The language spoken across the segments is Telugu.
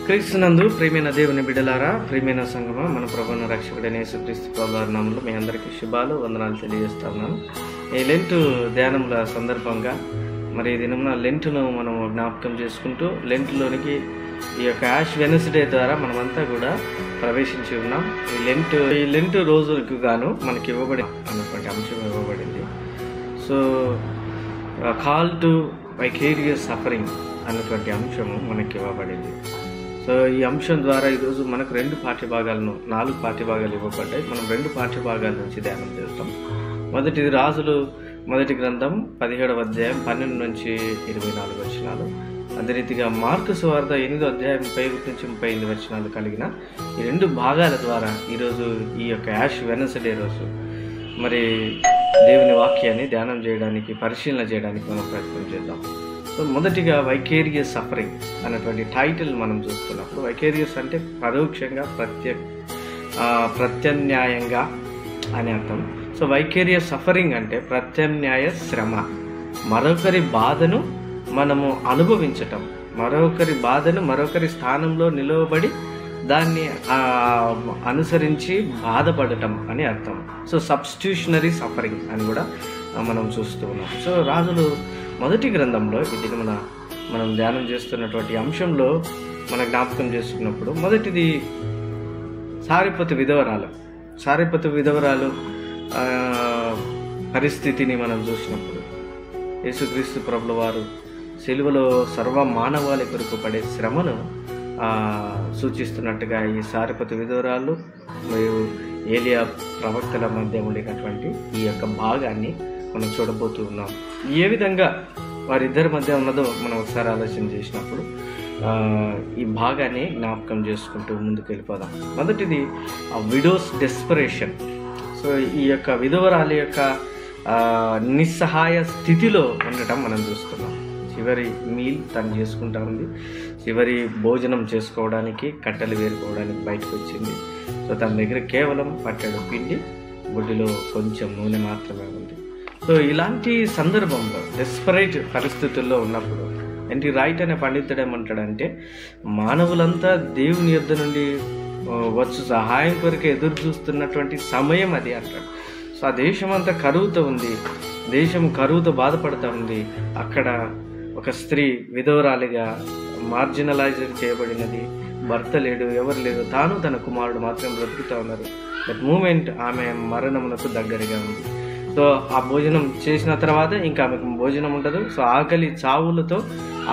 క్రీస్తునందు ప్రియమైన దేవుని బిడ్డలారా, ప్రియమైన సంగమ, మన ప్రభువును రక్షకుడైన యేసుక్రీస్తు ప్రభువారి నామములో మీ అందరికీ శుభాలు, వందనాలు తెలియజేస్తా ఉన్నాను. ఈ లెంటు ధ్యానముల సందర్భంగా మరి ఈ దినమున లెంటును మనం జ్ఞాపకం చేసుకుంటూ లెంటులోనికి ఈ యొక్క యాష్ వెనస్డే ద్వారా మనమంతా కూడా ప్రవేశించి ఉన్నాం. ఈ లెంటు రోజులకు గాను మనకి ఇవ్వబడి అన్నటువంటి అంశం ఇవ్వబడింది. So call to vicarious suffering అన్నటువంటి అంశము మనకి ఇవ్వబడింది. సో ఈ అంశం ద్వారా ఈరోజు మనకు 4 పాఠ్యభాగాలు ఇవ్వబడ్డాయి. మనం 2 పాఠ్యభాగాల నుంచి ధ్యానం చేస్తాం. మొదటిది రాజులు మొదటి గ్రంథం 17వ అధ్యాయం 12 నుంచి 24 వచనాలు. అదే రీతిగా మార్కు సువార్త 8వ అధ్యాయం 31 నుంచి 38 వచనాలు కలిగిన ఈ 2 భాగాల ద్వారా ఈరోజు ఈ యొక్క యాష్ వెనస్డే రోజు మరి దేవుని వాక్యాన్ని ధ్యానం చేయడానికి, పరిశీలన చేయడానికి మనం ప్రయత్నం చేద్దాం. సో మొదటిగా వైకేరియస్ సఫరింగ్ అన్నటువంటి టైటిల్ మనం చూస్తున్నప్పుడు, వైకేరియస్ అంటే పరోక్షంగా ప్రత్యామ్నాయంగా అని అర్థం. సో వైకేరియస్ సఫరింగ్ అంటే ప్రత్యామ్నాయ శ్రమ, మరొకరి బాధను మనము అనుభవించటం, మరొకరి బాధను మరొకరి స్థానంలో నిలవబడి దాన్ని అనుసరించి బాధపడటం అని అర్థం. సో సబ్స్టిట్యూషనరీ సఫరింగ్ అని కూడా మనం చూస్తూ ఉన్నాం. సో రాజులు మొదటి గ్రంథంలో ఇది మనం ధ్యానం చేస్తున్నటువంటి అంశంలో మనం జ్ఞాపకం చేసుకున్నప్పుడు మొదటిది సారెపతు విధవరాలు పరిస్థితిని మనం చూసినప్పుడు యేసుక్రీస్తు ప్రభుల వారు సిలువలో సర్వ మానవాళి కొరకు పడే శ్రమను సూచిస్తున్నట్టుగా ఈ సారెపతు విధవరాలు మరియు ఏలియా ప్రవక్తల మధ్య ఉండినటువంటి ఈ యొక్క భాగాన్ని మనం చూడబోతూ ఉన్నాం. ఏ విధంగా వారిద్దరి మధ్య ఉన్నదో మనం ఒకసారి ఆలోచన చేసినప్పుడు ఈ భాగాన్ని జ్ఞాపకం చేసుకుంటూ ముందుకు వెళ్ళిపోదాం. మొదటిది విడోస్ డెస్పరేషన్. సో ఈ యొక్క విధవరాలి యొక్క నిస్సహాయ స్థితిలో ఉండటం మనం చూస్తున్నాం. చివరి మీల్ తను చేసుకుంటా ఉంది. చివరి భోజనం చేసుకోవడానికి, కట్టెలు వేరుకోవడానికి బయటకు వచ్చింది. సో తన దగ్గర కేవలం పట్టెడు పిండి, బుడ్డిలో కొంచెం నూనె మాత్రమే ఉంది. సో ఇలాంటి సందర్భంలో డెస్పరేట్ పరిస్థితుల్లో ఉన్నప్పుడు ఎన్టీ రైట్ అనే పండితుడు ఏమంటాడంటే, మానవులంతా దేవుని యొద్ద నుండి వచ్చు సహాయం కొరకు ఎదురు చూస్తున్నటువంటి సమయం అది అంటాడు. సో ఆ దేశం అంతా కరువుతో ఉంది, దేశం కరువుతో బాధపడుతూ ఉంది. అక్కడ ఒక స్త్రీ విధవరాలిగా మార్జినలైజ్డ్ చేయబడినది, భర్త లేడు, ఎవరు లేరు, తాను తన కుమారుడు మాత్రం బ్రతుకుతూ ఉన్నారు. బట్ మూమెంట్ ఆమె మరణమునకు దగ్గరగా ఉంది. సో ఆ భోజనం చేసిన తర్వాత ఇంకా ఆమెకు భోజనం ఉండదు. సో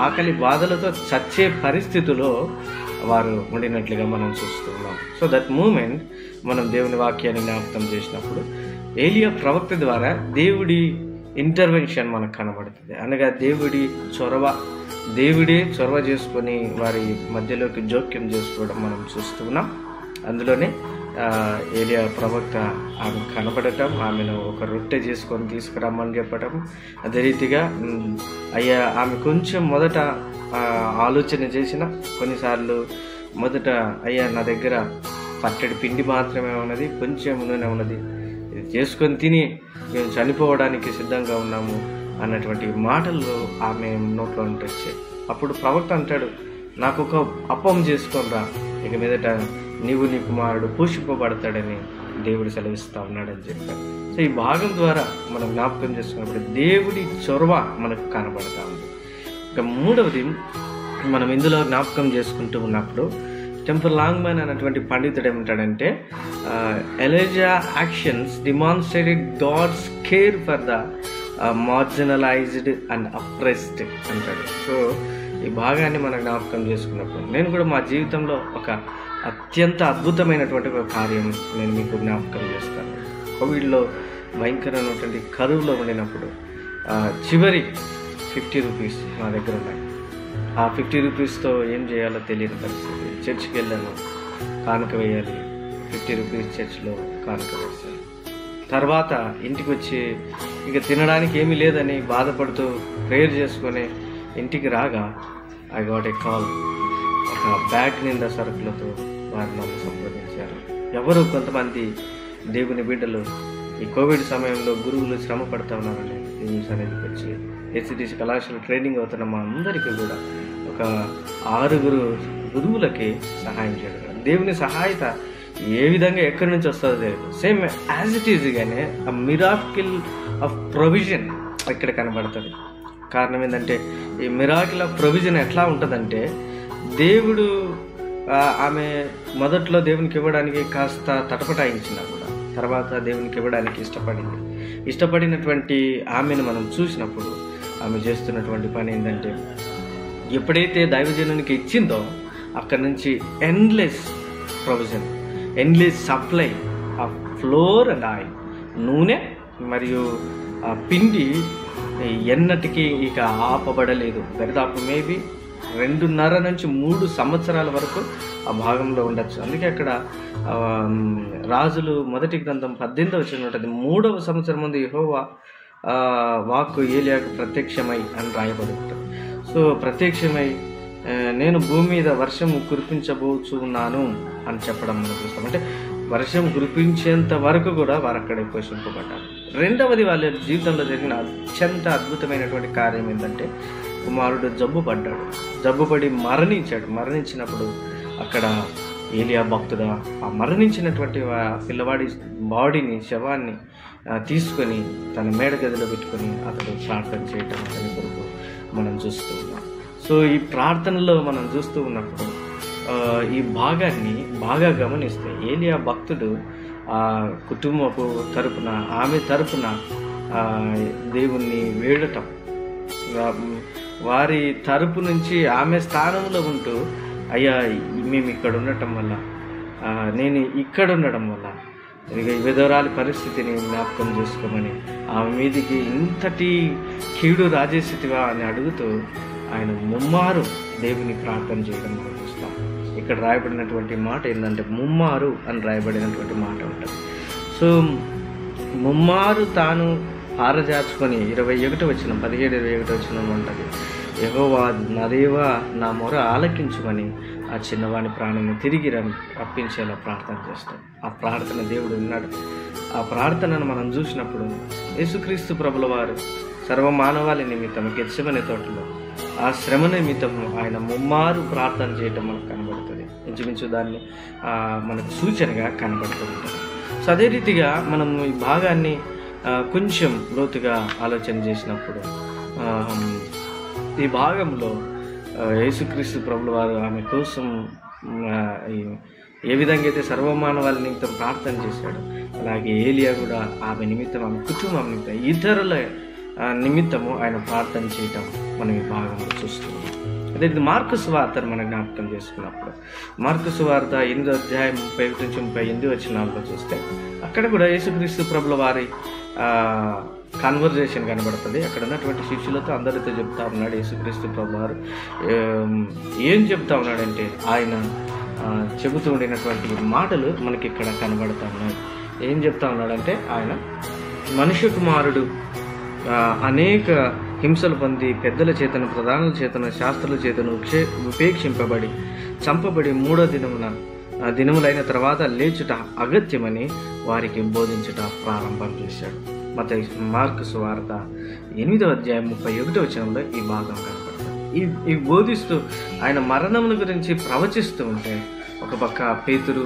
ఆకలి బాధలతో చచ్చే పరిస్థితిలో వారు ఉండినట్లుగా మనం చూస్తున్నాం. సో దట్ మూమెంట్ మనం దేవుని వాక్యాన్ని జ్ఞాపకం చేసినప్పుడు ఏలియా ప్రవక్త ద్వారా దేవుడి ఇంటర్వెన్షన్ మనకు కనబడుతుంది. అనగా దేవుడే చొరవ చేసుకొని వారి మధ్యలోకి జోక్యం చేసుకోవడం మనం చూస్తున్నాం. అందులోనే ఏలియా ప్రవక్త ఆమె కనబడటం, ఆమెను ఒక రొట్టె చేసుకొని తీసుకురమ్మని చెప్పటం. అదే రీతిగా అయ్యా ఆమె కొంచెం మొదట ఆలోచన చేసిన కొన్నిసార్లు మొదట అయ్యా నా దగ్గర పట్టెడు పిండి మాత్రమే ఉన్నది, కొంచెం నూనె ఉన్నది, ఇది చేసుకొని తిని మేము చనిపోవడానికి సిద్ధంగా ఉన్నాము అన్నటువంటి మాటలు ఆమె నోట్లో వచ్చాయి. అప్పుడు ప్రవక్త అంటాడు, నాకు ఒక అప్పం చేసుకొనిరా, ఇక మీదట నీవు నీ కుమారుడు పోషింపబడతాడని దేవుడు సెలవిస్తా ఉన్నాడని చెప్పారు. సో ఈ భాగం ద్వారా మనం జ్ఞాపకం చేసుకున్నప్పుడు దేవుడి చొరవ మనకు కనబడతా ఉంది. ఇక మూడవది మనం ఇందులో జ్ఞాపకం చేసుకుంటూ ఉన్నప్పుడు టెంపుల్ లాంగ్మ్యాన్ అన్నటువంటి పండితుడు ఏమంటాడంటే, Elijah actions demonstrated God's care for the marginalised and oppressed అంటాడు. సో ఈ భాగాన్ని మనం జ్ఞాపకం చేసుకున్నప్పుడు నేను కూడా మా జీవితంలో ఒక అత్యంత అద్భుతమైనటువంటి ఒక కార్యం నేను మీకు జ్ఞాపకం చేస్తాను. కోవిడ్లో భయంకరమైనటువంటి కరువులో ఉండినప్పుడు చివరి 50 రూపీస్ నా దగ్గర ఉన్నాయి. ఆ 50 రూపీస్తో ఏం చేయాలో తెలియని పరిస్థితి. చర్చికి వెళ్ళాను, కానుక వేయాలి. 50 రూపీస్ చర్చ్లో కానుక వేశాను. తర్వాత ఇంటికి వచ్చి ఇక తినడానికి ఏమీ లేదని బాధపడుతూ ప్రేయర్ చేసుకొని ఇంటికి రాగా ఐ గాట్ ఏ కాల్. ఒక బ్యాగ్ నిండా సరుకులతో వారు నన్ను సంప్రదించారు. కొంతమంది దేవుని బిడ్డలు ఈ కోవిడ్ సమయంలో గురువులు శ్రమ పడుతూ ఉన్నారని దేవుని సన్నిధికి వచ్చి ఎస్సిటిసి కళాశాల ట్రైనింగ్ అవుతున్న మా అందరికీ కూడా ఒక 6 గురువులకి సహాయం చేయడం. దేవుని సహాయత ఏ విధంగా ఎక్కడి నుంచి వస్తుందో తెలియదు. సేమ్ యాజ్ ఇట్ ఈజ్ గానే ఆ మిరాకిల్ ఆఫ్ ప్రొవిజన్ ఇక్కడ కనబడుతుంది. కారణం ఏంటంటే ఈ మిరాకిల్ ఆఫ్ ప్రొవిజన్ ఎట్లా ఉంటుందంటే, దేవుడు ఆమె మొదట్లో దేవునికి ఇవ్వడానికి కాస్త తటపటాయించినా కూడా తర్వాత దేవునికి ఇవ్వడానికి ఇష్టపడినటువంటి ఆమెను మనం చూసినప్పుడు ఆమె చేస్తున్నటువంటి పని ఏంటంటే, ఎప్పుడైతే దైవజనునికి ఇచ్చిందో అక్కడి నుంచి endless provision, endless supply of floor and oil, నూనె మరియు పిండి ఎన్నటికీ ఇక ఆపబడలేదు. దరిదాపు మేబీ 2.5 నుంచి 3 సంవత్సరాల వరకు ఆ భాగంలో ఉండొచ్చు. అందుకే అక్కడ రాజులు 1 గ్రంథం 18వ వచనం ఉంటుంది, 3వ సంవత్సరం ముందు యెహోవా వాక్కు ఏలియాకు ప్రత్యక్షమై అని రాయబడి ఉంటుంది. సో ప్రత్యక్షమై నేను భూమి మీద వర్షం కురిపించబోచున్నాను అని చెప్పడం మనం చూస్తాం. అంటే వర్షం కురిపించేంత వరకు కూడా వారు అక్కడే పోషింపబడ్డారు. రెండవది వాళ్ళ జీవితంలో జరిగిన అత్యంత అద్భుతమైనటువంటి కార్యం ఏంటంటే, కుమారుడు జబ్బుపడి మరణించినప్పుడు అక్కడ ఏలియా భక్తుడు ఆ మరణించినటువంటి పిల్లవాడి శవాన్ని తీసుకొని తన మేడ గదిలో పెట్టుకొని అతడు ప్రార్థన చేయటం అతని కొరకు మనం చూస్తూ ఉన్నాం. సో ఈ ప్రార్థనలో మనం చూస్తూ ఉన్నప్పుడు ఈ భాగాన్ని బాగా గమనిస్తే, ఏలియా భక్తుడు కుటుంబపు తరపున ఆమె తరపున దేవుణ్ణి వేడటం, వారి తరపు నుంచి ఆమె స్థానంలో ఉంటూ, అయ్యా మేము ఇక్కడ ఉండటం వల్ల, నేను ఇక్కడ ఉండడం వల్ల విధవరాలి పరిస్థితిని జ్ఞాపకం చేసుకోమని, ఆమె మీదికి ఇంతటి కీడు రాజేసితివా అని అడుగుతూ ఆయన ముమ్మారు దేవుని ప్రార్థన చేయడం మనం చూస్తాం. ఇక్కడ రాయబడినటువంటి మాట ఏంటంటే, ముమ్మారు అని రాయబడినటువంటి మాట ఉంటుంది. సో ముమ్మారు తాను ఆరజార్చుకొని 17వ వచనం 17-21 వచనం ఉంటుంది, యెహోవా నా దేవా నా మొర ఆలకించుమని ఆ చిన్నవాని ప్రాణాన్ని తిరిగి రప్పించేలా ప్రార్థన చేస్తాం. ఆ ప్రార్థన దేవుడు విన్నాడు. ఆ ప్రార్థనను మనం చూసినప్పుడు యేసుక్రీస్తు ప్రభుల వారు సర్వమానవాళి నిమిత్తం గెత్సెమనే తోటలో ఆ శ్రమ నిమిత్తము ఆయన ముమ్మారు ప్రార్థన చేయటం మనకు కనబడుతుంది. ఇంచుమించు దాన్ని మనకు సూచనగా కనబడుతూ ఉంటుంది. సో అదే రీతిగా మనం ఈ భాగాన్ని కొంచెం లోతుగా ఆలోచన చేసినప్పుడు ఈ భాగంలో యేసుక్రీస్తు ప్రభుల వారు ఆమె కోసం ఏ విధంగా అయితే సర్వమానవాళి నిమిత్తం ప్రార్థన చేశాడు, అలాగే ఏలియా కూడా ఆమె నిమిత్తం, ఆమె కుటుంబం నిమిత్తం, ఇతరుల నిమిత్తము ఆయన ప్రార్థన చేయటం మనం ఈ భాగంలో చూస్తున్నాం. అదే మార్కు సువార్తను మనం జ్ఞాపకం చేసుకున్నప్పుడు మార్కు సువార్త 8వ అధ్యాయం 31-38 వచనాల్లో చూస్తే అక్కడ కూడా యేసుక్రీస్తు ప్రభుల వారి కన్వర్జేషన్ కనబడుతుంది. అక్కడ ఉన్నటువంటి శిష్యులతో అందరితో చెప్తా ఉన్నాడు యేసుక్రీస్తు ప్రభుల వారు. ఏం చెప్తా ఉన్నాడంటే, ఆయన చెబుతూ ఉండినటువంటి మాటలు మనకి ఇక్కడ కనబడుతూ ఉన్నాయి. ఏం చెప్తా ఉన్నాడంటే, ఆయన మనుష్య కుమారుడు అనేక హింసలు పొంది పెద్దల చేతను, ప్రధానుల చేతను, శాస్త్రుల చేతను ఉపేక్షింపబడి చంపబడి 3వ దినములైన తర్వాత లేచుట అగత్యమని వారికి బోధించుట ప్రారంభం చేశాడు. మార్కు సువార్త 8వ అధ్యాయం 31వ వచనంలో ఈ భాగం కనపడుతుంది. ఈ బోధిస్తూ ఆయన మరణముల గురించి ప్రవచిస్తూ ఉంటే ఒక పక్క పేతురు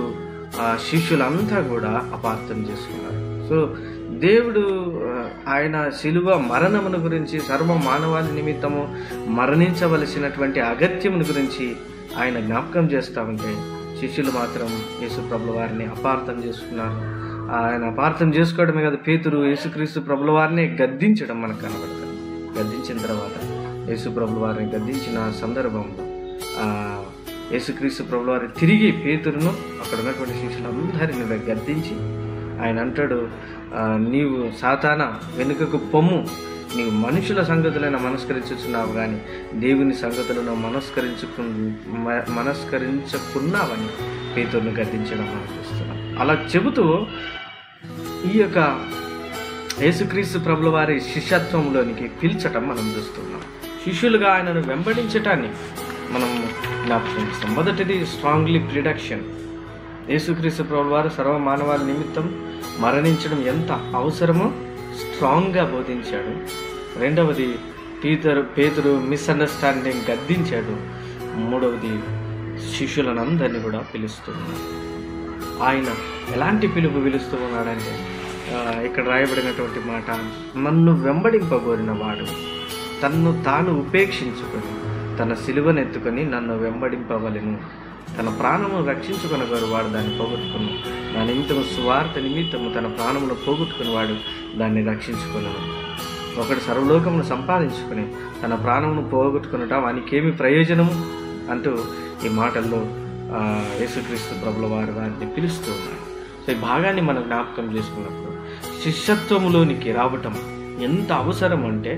శిష్యులంతా కూడా అపార్థం చేసుకున్నారు. సో దేవుడు ఆయన శిలువ మరణమును గురించి, సర్వ మానవాళి నిమిత్తము మరణించవలసినటువంటి అగత్యమును గురించి ఆయన జ్ఞాపకం చేస్తూ ఉంటే శిష్యులు మాత్రం యేసు ప్రభుల వారిని అపార్థం చేసుకున్నారు. ఆయన అపార్థం చేసుకోవడమే కాదు, పేతురు యేసుక్రీస్తు ప్రభుల వారిని గద్దించడం మనకు కనబడుతుంది. గద్దించిన తర్వాత యేసు ప్రభుల వారిని గద్దించిన సందర్భంలో యేసుక్రీస్తు ప్రభుల వారి తిరిగి పేతురును అక్కడ ఉన్నటువంటి శిష్యులందరినీ గద్దించి ఆయన అంటాడు, నీవు సాతాన వెనుకకు పొమ్ము, నీవు మనుషుల సంగతులైనా మనస్కరించుచున్నావు కానీ దేవుని సంగతులను మనస్కరించుకున్నావని పేతురును గద్దించడం మనం చూస్తున్నాం. అలా చెబుతూ ఈ యొక్క యేసుక్రీస్తు ప్రభుల వారి శిష్యత్వంలోనికి పిలిచటం మనం చూస్తున్నాం. శిష్యులుగా ఆయనను వెంబడించటాన్ని మనం జ్ఞాపకం చేస్తాం. మొదటిది స్ట్రాంగ్లీ ప్రిడక్షన్. యేసుక్రీస్తు ప్రభుల వారు సర్వ మానవాళి నిమిత్తం మరణించడం ఎంత అవసరమో స్ట్రాంగ్గా బోధించాడు. రెండవది పేతురు మిస్అండర్స్టాండింగ్ గద్దించాడు. మూడవది శిష్యులను అందరినీ కూడా పిలుస్తూ ఉన్నాడు. ఆయన ఎలాంటి పిలుపు పిలుస్తూ ఉన్నాడంటే ఇక్కడ రాయబడినటువంటి మాట, నన్ను వెంబడింపగోరిన వాడు తన్ను తాను ఉపేక్షించుకొని తన సిలువను ఎత్తుకొని నన్ను వెంబడింపవలెను. తన ప్రాణమును రక్షించుకొనగోరు వాడు దాన్ని పోగొట్టుకుని, నా నిమిత్తము సువార్త నిమిత్తము తన ప్రాణమును పోగొట్టుకుని వాడు దాన్ని రక్షించుకున్నాను. ఒకడు సర్వలోకమును సంపాదించుకుని తన ప్రాణమును పోగొట్టుకునుట వానికేమి ప్రయోజనము అంటూ ఈ మాటల్లో యేసుక్రీస్తు ప్రభుల వారిని పిలుస్తూ ఉన్నారు. సో ఈ భాగాన్ని మనం జ్ఞాపకం చేసుకున్నప్పుడు శిష్యత్వములోనికి రావటం ఎంత అవసరం అంటే,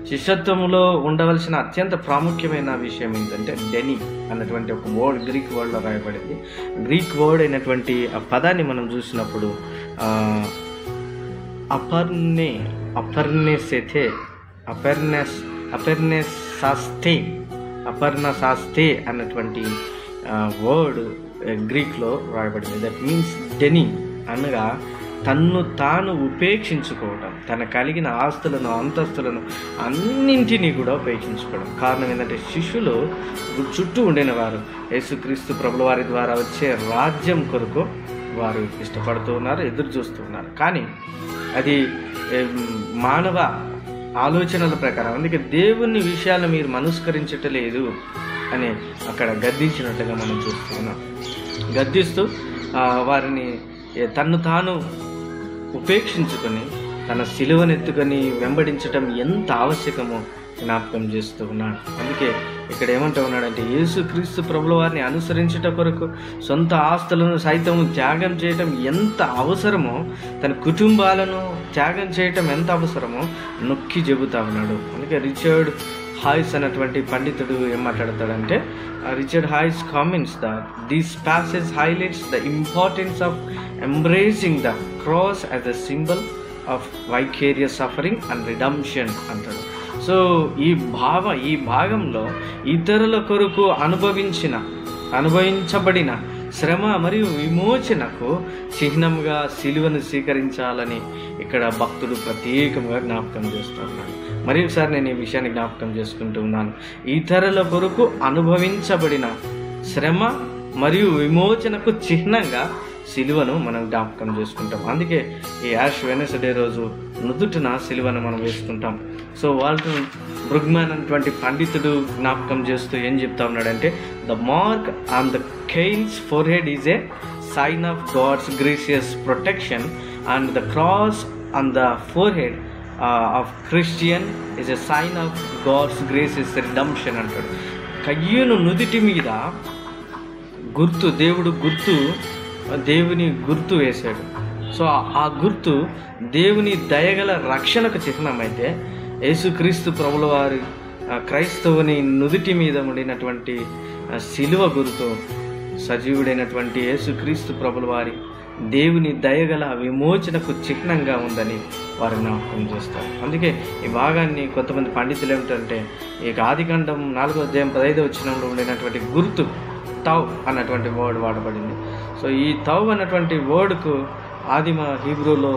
శిష్యత్వములో ఉండవలసిన అత్యంత ప్రాముఖ్యమైన విషయం ఏంటంటే డెని అన్నటువంటి ఒక వర్డ్ గ్రీక్ వర్డ్లో రాయబడింది. గ్రీక్ వర్డ్ అయినటువంటి ఆ పదాన్ని మనం చూసినప్పుడు అపర్ణశాస్తే అన్నటువంటి వర్డ్ గ్రీక్లో రాయబడింది. దట్ మీన్స్ డెని అనగా తన్ను తాను ఉపేక్షించుకోవడం, తన కలిగిన ఆస్తులను అంతస్తులను అన్నింటినీ కూడా ఉపేక్షించుకోవడం. కారణం ఏంటంటే శిష్యులు చుట్టూ ఉండిన వారు యేసుక్రీస్తు ప్రభుల వారి ద్వారా వచ్చే రాజ్యం కొరకు వారు ఇష్టపడుతూ ఉన్నారు, ఎదురు చూస్తూ ఉన్నారు. కానీ అది మానవ ఆలోచనల ప్రకారం, అందుకే దేవుని విషయాలను మీరు మనస్కరించటలేదు అని అక్కడ గద్దించినట్లుగా మనం చూస్తూ ఉన్నాం. గద్దిస్తూ వారిని తన్ను తాను ఉపేక్షించుకొని తన సిలువనెత్తుకొని వెంబడించటం ఎంత ఆవశ్యకమో జ్ఞాపకం చేస్తూ ఉన్నాడు. అందుకే ఇక్కడ ఏమంటూ ఉన్నాడంటే, యేసుక్రీస్తు ప్రభుల వారిని అనుసరించుట కొరకు సొంత ఆస్తులను సైతం త్యాగం చేయటం ఎంత అవసరమో, తన కుటుంబాలను త్యాగం చేయటం ఎంత అవసరమో నొక్కి చెబుతా ఉన్నాడు. అందుకే రిచర్డ్ హాయిస్ అన్నటువంటి పండితుడు ఏం మాట్లాడతాడంటే, Richard Hayes comments that this passage highlights the importance of embracing the cross as a symbol of vicarious suffering and redemption అంటాడు. సో ఈ భాగంలో ఇతరుల కొరకు అనుభవించబడిన శ్రమ మరియు విమోచనకు చిహ్నంగా సిలువను స్వీకరించాలని ఇక్కడ భక్తుడు ప్రత్యేకంగా జ్ఞాపకం చేస్తున్నాడు. మరి ఒకసారి నేను ఈ విషయాన్ని జ్ఞాపకం చేసుకుంటూ ఉన్నాను. ఇతరుల కొరకు అనుభవించబడిన శ్రమ మరియు విమోచనకు చిహ్నంగా సిలువను మనం జ్ఞాపకం చేసుకుంటాం. అందుకే ఈ యాష్ వెనస్డే రోజు నుదుటిన సిలువను మనం వేసుకుంటాం. సో వాల్టర్ బ్రుగ్మాన్ అటువంటి పండితుడు జ్ఞాపకం చేస్తూ ఏం చెప్తా ఉన్నాడంటే, the mark on the Cain's forehead is a sign of God's gracious protection, and the cross on the forehead of Christian is a sign of God's gracious redemption అంటాడు. కయ్యూను నుదిటి మీద దేవుని గుర్తు వేశాడు. సో ఆ గుర్తు దేవుని దయగల రక్షణకు చిహ్నమైతే, యేసుక్రీస్తు ప్రభుల వారి క్రైస్తవుని నుదిటి మీద ఉండినటువంటి సిలువ గుర్తు సజీవుడైనటువంటి యేసుక్రీస్తు ప్రభుల వారి దేవుని దయగల విమోచనకు చిహ్నంగా ఉందని వారు జ్ఞాపకం చేస్తారు. అందుకే ఈ భాగాన్ని కొంతమంది పండితులు ఏమిటంటే, ఈ ఆదికాండం 4వ అధ్యాయం 15వ వచనంలో ఉండినటువంటి గుర్తు తవ్ అన్నటువంటి వర్డ్ వాడబడింది. సో ఈ తవ్ అన్నటువంటి వర్డ్కు ఆదిమ హీబ్రూలో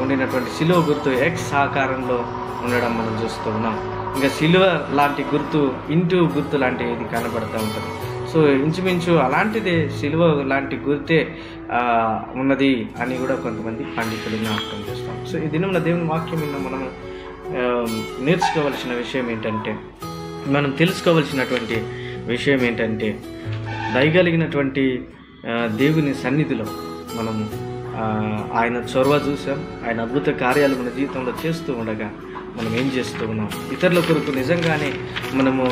ఉండినటువంటి సిలువ గుర్తు ఎక్స్ ఆకారంలో ఉండడం మనం చూస్తూ ఉన్నాం. ఇంకా సిలువ లాంటి గుర్తు ఇంటూ గుర్తు లాంటి ఇది కనబడుతూ ఉంటుంది. సో ఇంచుమించు అలాంటిదే సిలువ లాంటి గుర్తే ఉన్నది అని కూడా కొంతమంది పండితులు జ్ఞాపకం చేస్తాం. సో ఈ దినంలో దేవుని వాక్యం మీద మనం నేర్చుకోవాల్సిన విషయం ఏంటంటే, మనం తెలుసుకోవాల్సినటువంటి విషయం ఏంటంటే, దయగలిగినటువంటి దేవుని సన్నిధిలో మనము ఆయన చొరవ చూసాం, ఆయన అద్భుత కార్యాలు మన జీవితంలో చేస్తూ ఉండగా మనం ఏం చేస్తూ ఉన్నాం, ఇతరుల కొరకు నిజంగానే మనము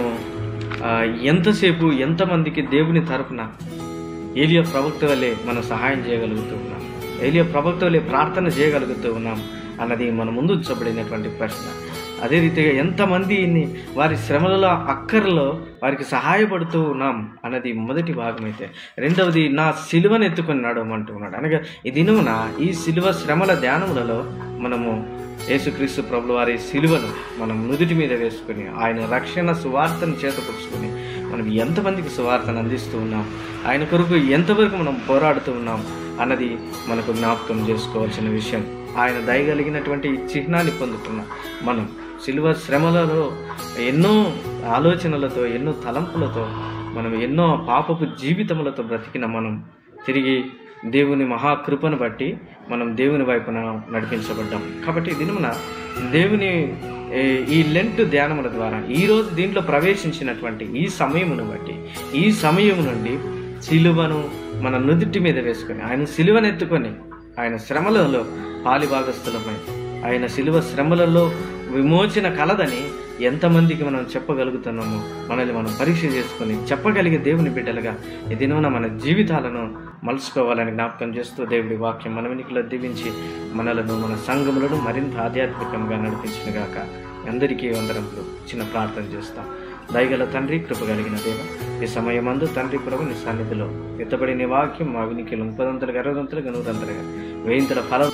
ఎంతసేపు ఎంతమందికి దేవుని తరపున ఏలియా ప్రవక్త వల్లే మనం సహాయం చేయగలుగుతూ ఉన్నాం, ఏలియా ప్రవక్త వల్లే ప్రార్థన చేయగలుగుతూ ఉన్నాం అన్నది మన ముందు ఉంచబడినటువంటి ప్రశ్న. అదే రీతిగా ఎంతమందిని వారి శ్రమలలో అక్కర్లో వారికి సహాయపడుతూ ఉన్నాం అన్నది మొదటి భాగం అయితే, రెండవది నా సిలువను ఎత్తుకొని నడవమంటూ ఉన్నాడు. అనగా ఈ దినమున ఈ సిలువ శ్రమల ధ్యానములలో మనము యేసుక్రీస్తు ప్రభుల వారి సిలువను మనం నుదుటి మీద వేసుకుని ఆయన రక్షణ సువార్తను చేతపరుచుకొని మనం ఎంతమందికి సువార్తను అందిస్తూ ఉన్నాం, ఆయన కొరకు ఎంతవరకు మనం పోరాడుతూ ఉన్నాం అన్నది మనకు జ్ఞాపకం చేసుకోవాల్సిన విషయం. ఆయన దయగలిగినటువంటి చిహ్నాన్ని పొందుతున్న మనం సిలువ శ్రమలలో ఎన్నో ఆలోచనలతో ఎన్నో తలంపులతో మనం ఎన్నో పాపపు జీవితములతో బ్రతికిన మనం తిరిగి దేవుని మహాకృపను బట్టి మనం దేవుని వైపున నడిపించబడ్డాం. కాబట్టి దినమున దేవుని ఈ లెంట్ ధ్యానముల ద్వారా ఈరోజు దీంట్లో ప్రవేశించినటువంటి ఈ సమయమును బట్టి, ఈ సమయం నుండి సిలువను మన నుదుటి మీద వేసుకొని, ఆయన సిలువనెత్తుకొని ఆయన శ్రమలలో పాలిభాగస్థులమై, ఆయన సిలువ శ్రమలలో విమోచన కలదని ఎంతమందికి మనం చెప్పగలుగుతున్నామో మనల్ని మనం పరీక్ష చేసుకొని చెప్పగలిగే దేవుని బిడ్డలుగా ఈ దినమున మన జీవితాలను మలుచుకోవాలని జ్ఞాపకం చేస్తూ దేవుడి వాక్యం మన వెనుకలో దీవించి మనలను, మన సంఘములను మరింత ఆధ్యాత్మికంగా నడిపించిన గాక. అందరికీ వందనములు. చిన్న ప్రార్థన చేస్తాం. దయగల తండ్రి, కృప కలిగిన దేవ, ఈ సమయమందు తండ్రి ప్రభు నీ సన్నిధిలో ఎత్తబడిన వాక్యం మా వినికిలో 30 60 100 1000 ఫలం